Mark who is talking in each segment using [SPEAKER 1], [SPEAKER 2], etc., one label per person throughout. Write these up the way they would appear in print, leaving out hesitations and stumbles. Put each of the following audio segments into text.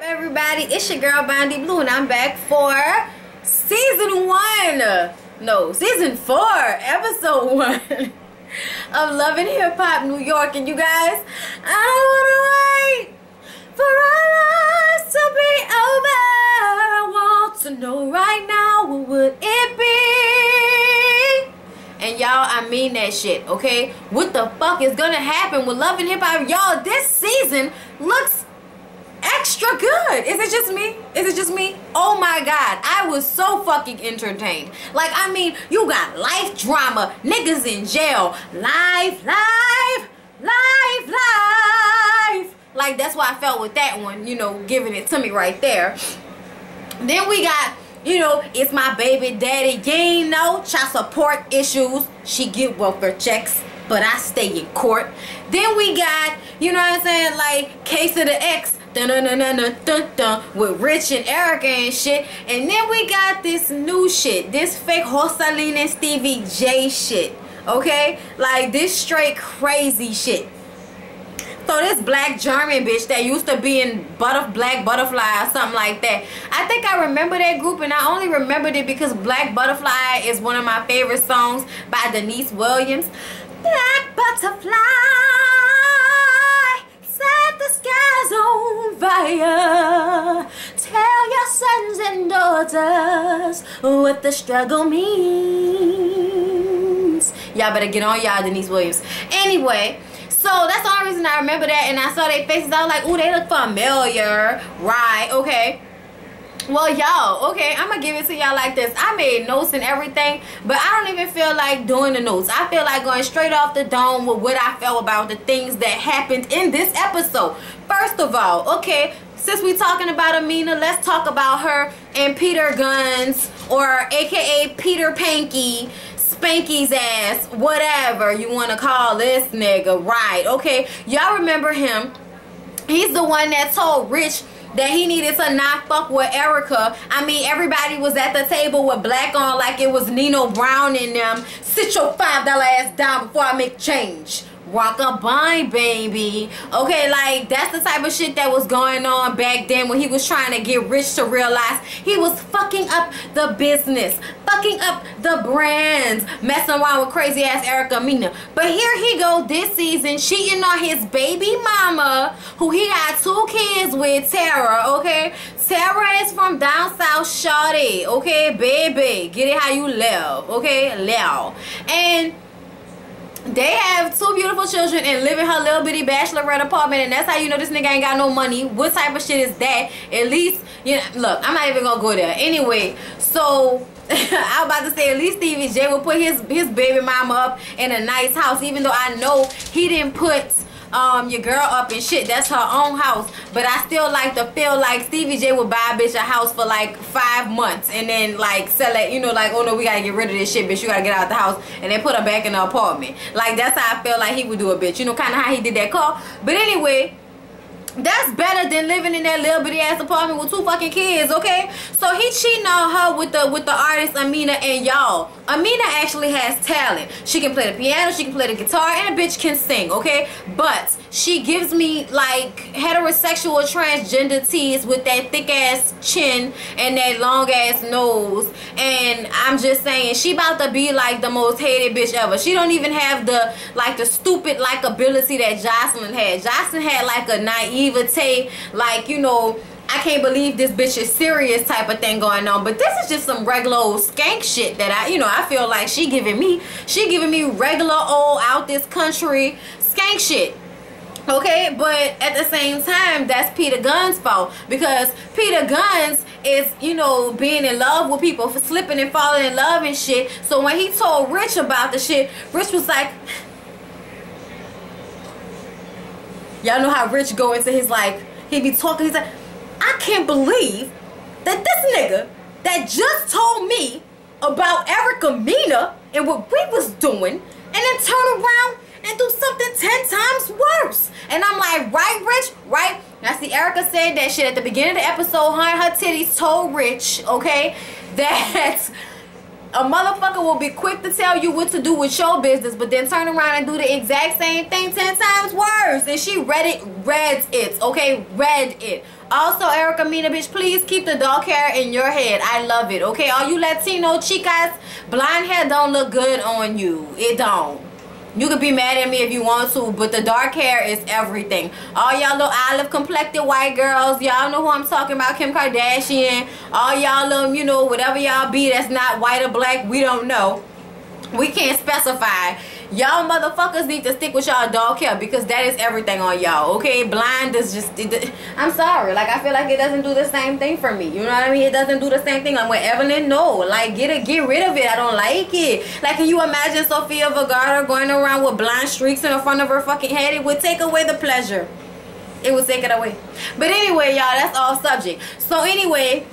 [SPEAKER 1] Everybody, it's your girl Bondi Blue, and I'm back for season 4, episode 1 of Love and Hip Hop New York. And you guys, I don't want to wait for our lives to be over. I want to know right now, what would it be? And y'all, I mean that shit, okay? What the fuck is gonna happen with Love and Hip Hop? Y'all, this season looks extra good. Is it just me? Is it just me? Oh my god, I was so fucking entertained. Like, I mean, you got life drama, niggas in jail, life. Like, that's why I felt with that one, you know, giving it to me right there. Then we got, you know, it's my baby daddy, you know, child support issues. She get welfare checks, but I stay in court. Then we got, you know what I'm saying, like, case of the ex, with Rich and Erica and shit. And then we got this new shit, this fake Rosaline and Stevie J shit, okay? Like, this straight crazy shit. So this black German bitch that used to be in Black Butterfly or something like that. I think I remember that group, and I only remembered it because Black Butterfly is one of my favorite songs by Denise Williams. Black Butterfly, set the skies on fire. Tell your sons and daughters what the struggle means. Y'all better get on y'all Denise Williams. Anyway, so that's the only reason I remember that, and I saw their faces. I was like, ooh, they look familiar. Right, okay. Well, y'all, okay, I'm gonna give it to y'all like this. I made notes and everything, but I don't even feel like doing the notes. I feel like going straight off the dome with what I felt about the things that happened in this episode. First of all, okay, since we talking about Amina, let's talk about her and Peter Guns, or aka Peter Panky, Spanky's ass, whatever you want to call this nigga, right? Okay, y'all remember him. He's the one that told Rich that he needed to not fuck with Erica. I mean, everybody was at the table with black on like it was Nino Brown in them. Sit your $5 ass down before I make change. Rock-a-bye, baby. Okay, like, that's the type of shit that was going on back then when he was trying to get Rich to realize he was fucking up the business, fucking up the brands, messing around with crazy ass Erica Mina. But here he go this season cheating on his baby mama, who he got 2 kids with, Tara, okay? Tara is from down south, shawty, okay, baby, get it how you live, okay, live. And they have 2 beautiful children and live in her little bitty bachelorette apartment, and that's how you know this nigga ain't got no money. What type of shit is that? At least, you know, look, I'm not even gonna go there. Anyway, so I was about to say, at least Stevie J will put his baby mama up in a nice house, even though I know he didn't put your girl up and shit. That's her own house. But I still like to feel like Stevie J would buy a bitch a house for like 5 months and then like sell it, you know, like, oh no, we gotta get rid of this shit, bitch, you gotta get out the house, and then put her back in the apartment. Like, that's how I feel like he would do a bitch, you know, kind of how he did that call. But anyway, that's better than living in that little bitty ass apartment with 2 fucking kids, okay? So he cheating on her with the artist Amina, and y'all, Amina actually has talent. She can play the piano, she can play the guitar, and a bitch can sing, okay? But she gives me like heterosexual transgender tease with that thick ass chin and that long ass nose. And I'm just saying, she about to be like the most hated bitch ever. She don't even have the stupid likability that Jocelyn had. Jocelyn had like a naivete, like, you know, I can't believe this bitch is serious type of thing going on. But this is just some regular old skank shit that I feel like she giving me regular old out this country skank shit. Okay, but at the same time, that's Peter Guns' fault, because Peter Guns is, you know, being in love with people, for slipping and falling in love and shit. So when he told Rich about the shit, Rich was like, y'all know how Rich go into his, like, he be talking, he's like, I can't believe that this nigga that just told me about Erica Mina and what we was doing, and then turn around and do something 10 times worse. And I'm like, right, Rich? Right? Now, see, Erica said that shit at the beginning of the episode. Her and her titties told Rich, okay, that A motherfucker will be quick to tell you what to do with your business, but then turn around and do the exact same thing 10 times worse. And she read it, okay? Read it. Also, Erica Mina, bitch, please keep the dark hair in your head. I love it, okay? All you Latino chicas, blonde hair don't look good on you. It don't. You can be mad at me if you want to, but the dark hair is everything. All y'all little olive complected white girls, y'all know who I'm talking about, Kim Kardashian. All y'all little, you know, whatever y'all be that's not white or black, we don't know. We can't specify. Y'all motherfuckers need to stick with y'all dark hair because that is everything on y'all, okay? Blind is just, I'm sorry. Like, I feel like it doesn't do the same thing for me. You know what I mean? It doesn't do the same thing. Like, with Evelyn, no. Like, get rid of it. I don't like it. Like, can you imagine Sofia Vergara going around with blind streaks in the front of her fucking head? It would take away the pleasure. It would take it away. But anyway, y'all, that's off subject. So, anyway,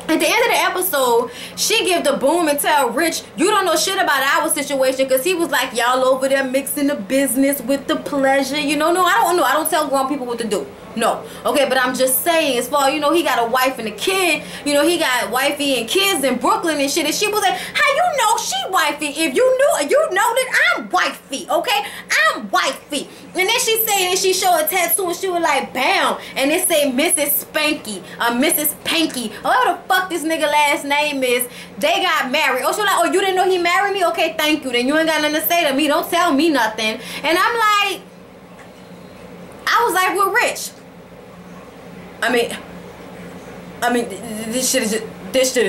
[SPEAKER 1] at the end of the episode, she give the boom and tell Rich, you don't know shit about our situation, because he was like, y'all over there mixing the business with the pleasure. You know, no, I don't know. I don't tell grown people what to do. No. Okay, but I'm just saying, as far, you know, he got a wife and a kid. You know, he got wifey and kids in Brooklyn and shit. And she was like, how you know she wifey? If you knew, you know that I'm wifey, okay? I'm wifey. And then she said, and she showed a tattoo, and she was like, bam. And it say Mrs. Spanky, Mrs. Panky, whatever the fuck this nigga last name is. They got married. Oh, she was like, oh, you didn't know he married me? Okay, thank you. Then you ain't got nothing to say to me. Don't tell me nothing. And I'm like, I was like, we're rich. I mean, this shit is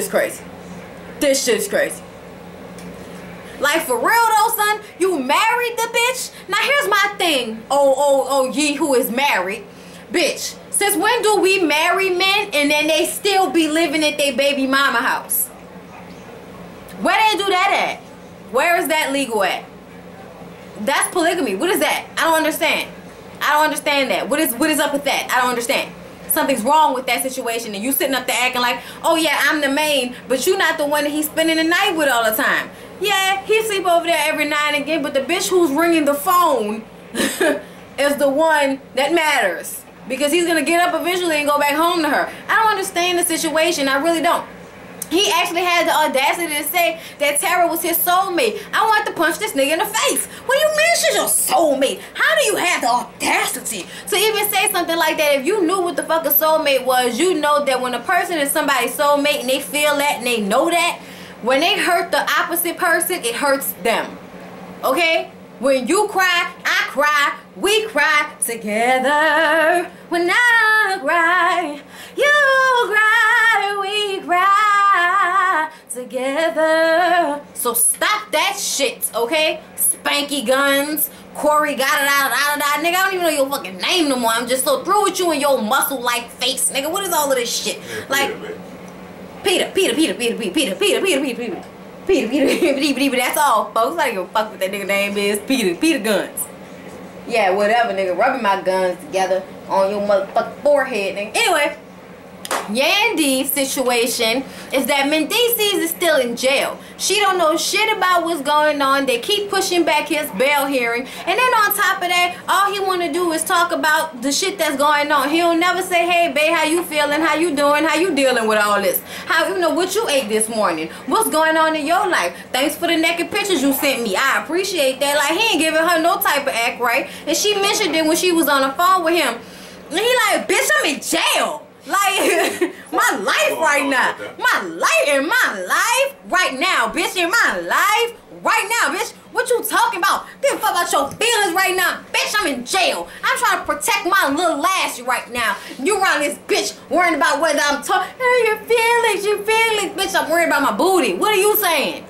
[SPEAKER 1] crazy. This shit is crazy. Like, for real though, son, you married the bitch? Now here's my thing. Oh, ye who is married, bitch. Since when do we marry men and then they still be living at their baby mama house? Where they do that at? Where is that legal at? That's polygamy. What is that? I don't understand. I don't understand that. What is up with that? I don't understand. Something's wrong with that situation, and you sitting up there acting like, oh yeah, I'm the main, but you not the one that he's spending the night with all the time. Yeah, he sleep over there every now and again, but the bitch who's ringing the phone is the one that matters, because he's gonna get up eventually and go back home to her. I don't understand the situation. I really don't. He actually had the audacity to say that Tara was his soulmate. I want to punch this nigga in the face. What do you mean she's your soulmate? How do you have the audacity to even say something like that? If you knew what the fuck a soulmate was, you know that when a person is somebody's soulmate and they feel that and they know that, when they hurt the opposite person, it hurts them. Okay? When you cry, I cry, we cry together. When I cry, you cry, we cry together. So stop that shit, okay? Spanky Guns, Corey got it out, nigga. I don't even know your fucking name no more. I'm just so through with you and your muscle-like face, nigga. What is all of this shit? Like, Peter. That's all, folks. I don't give a fuck what that nigga name is. Peter Guns. Yeah, whatever, nigga. Rubbing my guns together on your motherfucking forehead, nigga. Anyway, Yandy's situation is that Mendices is still in jail. She don't know shit about what's going on. They keep pushing back his bail hearing. And then on top of that, all he want to do is talk about the shit that's going on. He'll never say, hey, babe, how you feeling? How you doing? How you dealing with all this? How, you know, what you ate this morning? What's going on in your life? Thanks for the naked pictures you sent me. I appreciate that. Like, he ain't giving her no type of act right. And she mentioned it when she was on the phone with him. And he like, bitch, I'm in jail. Like, my life right now. My life right now, bitch. In my life right now, bitch. What you talking about? Give a fuck about your feelings right now. Bitch, I'm in jail. I'm trying to protect my little lassie right now. You around this bitch worrying about whether I'm talking. Hey, your feelings. Bitch, I'm worried about my booty. What are you saying?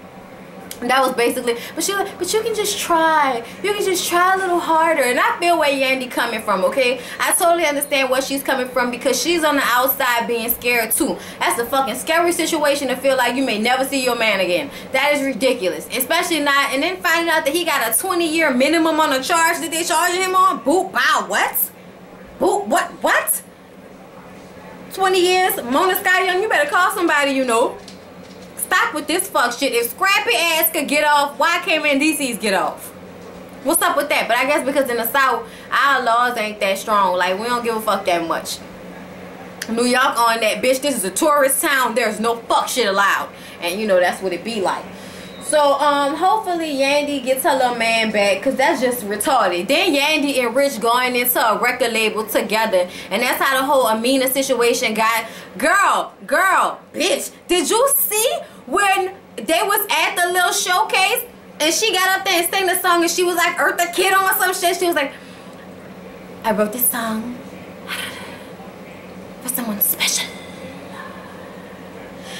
[SPEAKER 1] That was basically, but you can just try. You can just try a little harder. And I feel where Yandy coming from, okay? I totally understand where she's coming from, because she's on the outside being scared too. That's a fucking scary situation to feel like you may never see your man again. That is ridiculous. Especially not, and then finding out that he got a 20-year minimum on the charge that they charging him on. Boop, wow, what? Boop, what? 20 years? Mona Sky Young, you better call somebody you know. Stop with this fuck shit. If Scrappy ass could get off, why can't DC's get off? What's up with that? But I guess because in the South, our laws ain't that strong. Like, we don't give a fuck that much. New York on that, bitch, this is a tourist town. There's no fuck shit allowed. and you know that's what it be like. So hopefully Yandy gets her little man back, because that's just retarded. Then Yandy and Rich going into a record label together, and that's how the whole Amina situation got. Girl, bitch, did you see when they was at the little showcase and she got up there and sang the song and she was like Eartha Kitt on some shit? She was like, I wrote this song for someone special.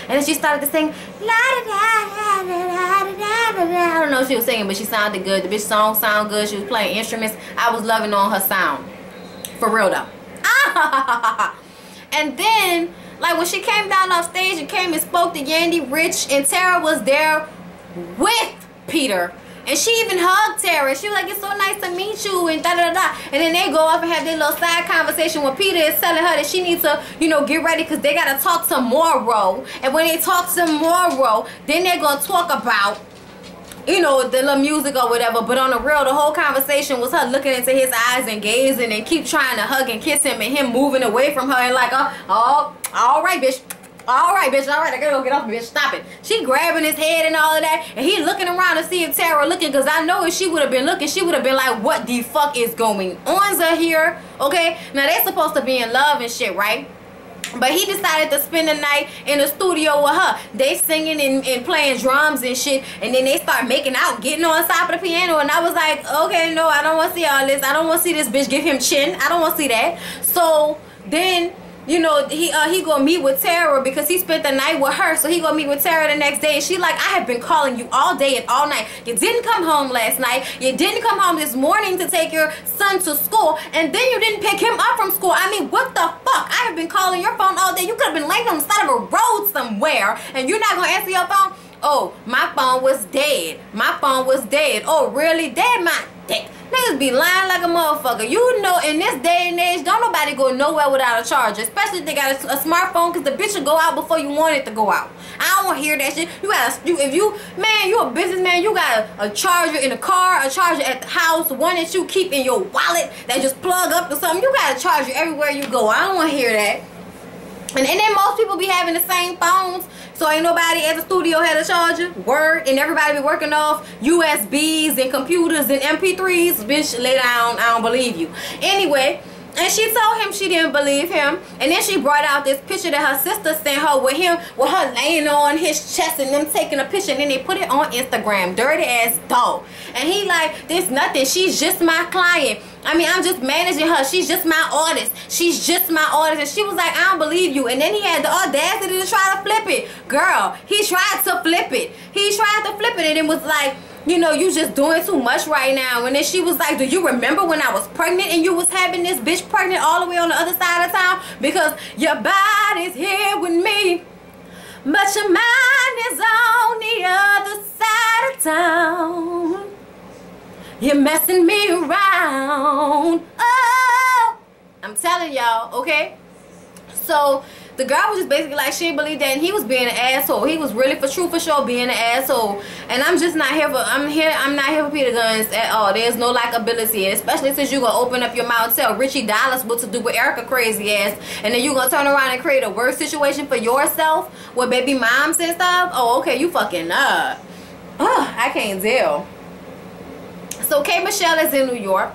[SPEAKER 1] And then she started to sing, la da da da da da da da. I don't know if she was singing, but she sounded good. The bitch song sounded good. She was playing instruments. I was loving on her sound. For real though. And then, like when she came down off stage and came and spoke to Yandy, Rich, and Tara was there with Peter. And she even hugged Tara. She was like, it's so nice to meet you, and da da da. And then they go off and have their little side conversation where Peter is telling her that she needs to, you know, get ready because they got to talk tomorrow. And when they talk tomorrow, then they're going to talk about, you know, the little music or whatever. But on the real, the whole conversation was her looking into his eyes and gazing and keep trying to hug and kiss him, and him moving away from her and like, oh, all right, bitch. All right, bitch. All right, I gotta go get off, bitch. Stop it. She grabbing his head and all of that, and he looking around to see if Tara looking, because I know if she would have been looking, she would have been like, what the fuck is going on here? Okay, now they're supposed to be in love and shit, right? But he decided to spend the night in the studio with her. They singing and playing drums and shit, and then they start making out, getting on top of the piano, and I was like, okay, no, I don't want to see all this. I don't want to see this bitch give him chin. I don't want to see that. So then, you know, he gonna meet with Tara because he spent the night with her. So he gonna meet with Tara the next day, and she like, I have been calling you all day and all night. You didn't come home last night. You didn't come home this morning to take your son to school, and then you didn't pick him up from school. I mean, what the fuck? I have been calling your phone all day. You could have been laying on the side of a road somewhere, and you're not gonna answer your phone? Oh, my phone was dead. My phone was dead. Oh, really? Dead? My dick. Niggas be lying like a motherfucker. You know, in this day and age, don't nobody go nowhere without a charger. Especially if they got a smartphone, because the bitch will go out before you want it to go out. I don't want to hear that shit. You got if you, man, you a businessman, you got a charger in the car, a charger at the house, one that you keep in your wallet that just plug up to something. You got a charger everywhere you go. I don't want to hear that. And then most people be having the same phones, so ain't nobody at the studio had a charger. Word. And everybody be working off USBs and computers and MP3s. Bitch, lay down. I don't believe you. Anyway, and she told him she didn't believe him. And then she brought out this picture that her sister sent her with her laying on his chest and them taking a picture. And then they put it on Instagram. Dirty ass dog. And he like, there's nothing. She's just my client. I mean, I'm just managing her. She's just my artist. She's just my artist. And she was like, I don't believe you. And then he had the audacity to try to flip it. Girl, he tried to flip it. He tried to flip it, and it was like, you know, you just doing too much right now. And then she was like, do you remember when I was pregnant and you was having this bitch pregnant all the way on the other side of town? Because your body's here with me, but your mind is on the other side of town. You're messing me around. Oh, I'm telling y'all, okay? So the girl was just basically like, she didn't believe that, and he was being an asshole. He was really for sure being an asshole. And I'm just not here for, I'm not here for Peter Guns at all. There's no likability, and especially since you're gonna open up your mouth and tell Richie Dallas what to do with Erica crazy ass, and then you're gonna turn around and create a worse situation for yourself with baby moms and stuff. Oh, okay, you fucking up. I can't deal. So K. Michelle is in New York,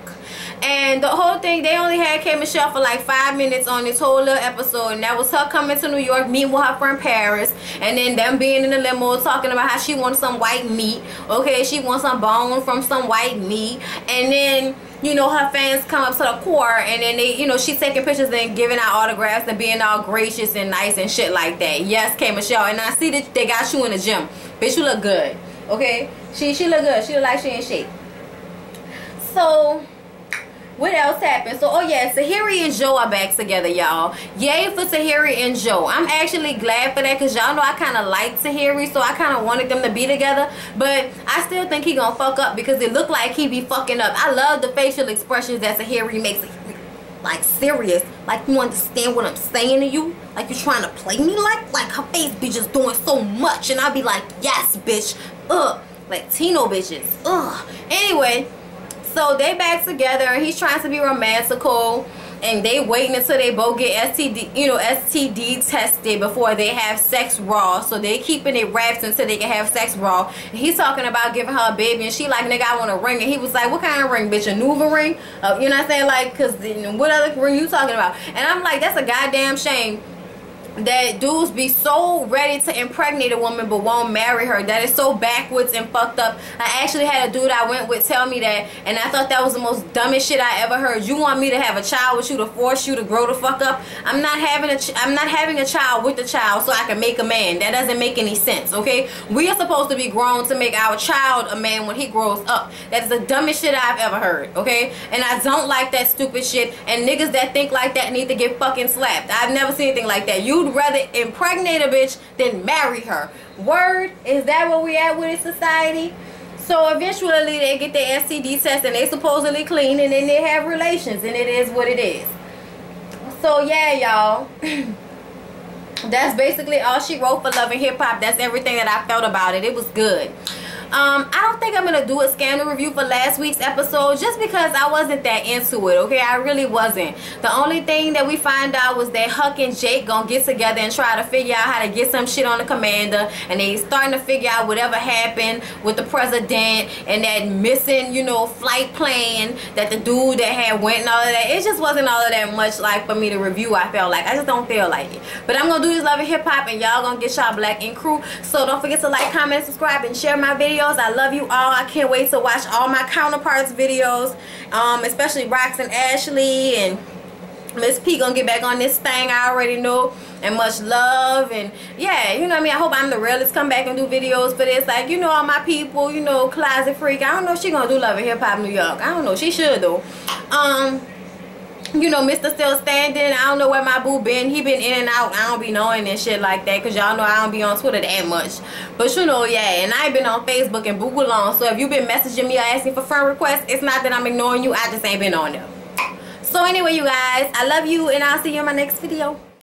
[SPEAKER 1] and the whole thing, they only had K. Michelle for like 5 minutes on this whole little episode, and that was her coming to New York, meeting with her friend Paris, and then them being in the limo talking about how she wants some white meat. Okay, she wants some bone from some white meat, and then, you know, her fans come up to the court, and then they, you know, she's taking pictures and giving out autographs and being all gracious and nice and shit like that. Yes, K. Michelle, and I see that they got you in the gym. Bitch, you look good. Okay, she look good. She look like she in shape. So what else happened? So, oh yeah, Tahiri and Joe are back together, y'all. Yay for Tahiri and Joe. I'm actually glad for that, because y'all know I kind of like Tahiri, so I kind of wanted them to be together. But I still think he gonna fuck up, because it looked like he be fucking up. I love the facial expressions that Tahiri makes, like serious. Like, you understand what I'm saying to you? Like, you trying to play me? Like her face be just doing so much, and I be like, yes, bitch. Ugh. Latino bitches. Ugh. Anyway. So they back together, and he's trying to be romantical, and they waiting until they both get STD tested before they have sex raw. So they keeping it wrapped until they can have sex raw. And he's talking about giving her a baby, and she like, nigga, I want a ring. And he was like, what kind of ring, bitch? A Nuva ring? You know what I'm saying? Like, cause what other ring you talking about? And I'm like, that's a goddamn shame that dudes be so ready to impregnate a woman but won't marry her. That is so backwards and fucked up. I actually had a dude I went with tell me that, and I thought that was the most dumbest shit I ever heard. You want me to have a child with you to force you to grow the fuck up? I'm not having a child with the child so I can make a man. That doesn't make any sense, okay? We are supposed to be grown to make our child a man when he grows up. That is the dumbest shit I've ever heard, okay? And I don't like that stupid shit, and niggas that think like that need to get fucking slapped. I've never seen anything like that. You'd rather impregnate a bitch than marry her. Word? Is that where we at with in society? So eventually they get their STD test and they supposedly clean, and then they have relations, and it is what it is. So yeah, y'all. That's basically all she wrote for Love and Hip Hop. That's everything that I felt about it. It was good. I don't think I'm gonna do a scandal review for last week's episode, just because I wasn't that into it, okay? I really wasn't. The only thing that we find out was that Huck and Jake gonna get together and try to figure out how to get some shit on the commander, and they starting to figure out whatever happened with the president and that missing, you know, flight plane that the dude that had went and all of that. It just wasn't all of that much like for me to review. I felt like I just don't feel like it. But I'm gonna do this Love and Hip Hop, and y'all gonna get y'all Black Ink crew. So don't forget to like, comment, subscribe, and share my videos. I love you all. I can't wait to watch all my counterparts videos, especially Rox and Ashley, and Miss P gonna get back on this thing. I already know. And much love, and yeah, you know what I mean? I hope I'm the realest, come back and do videos for this. Like, you know, all my people, you know, Closet Freak. I don't know if she gonna do Love and Hip Hop New York. I don't know. She should though. You know, Mr. Still Standing. I don't know where my boo been. He been in and out. I don't be knowing and shit like that, because y'all know I don't be on Twitter that much. But you know, yeah, and I ain't been on Facebook and boo along. So if you been messaging me or asking for friend requests, it's not that I'm ignoring you. I just ain't been on there. So anyway, you guys, I love you, and I'll see you in my next video.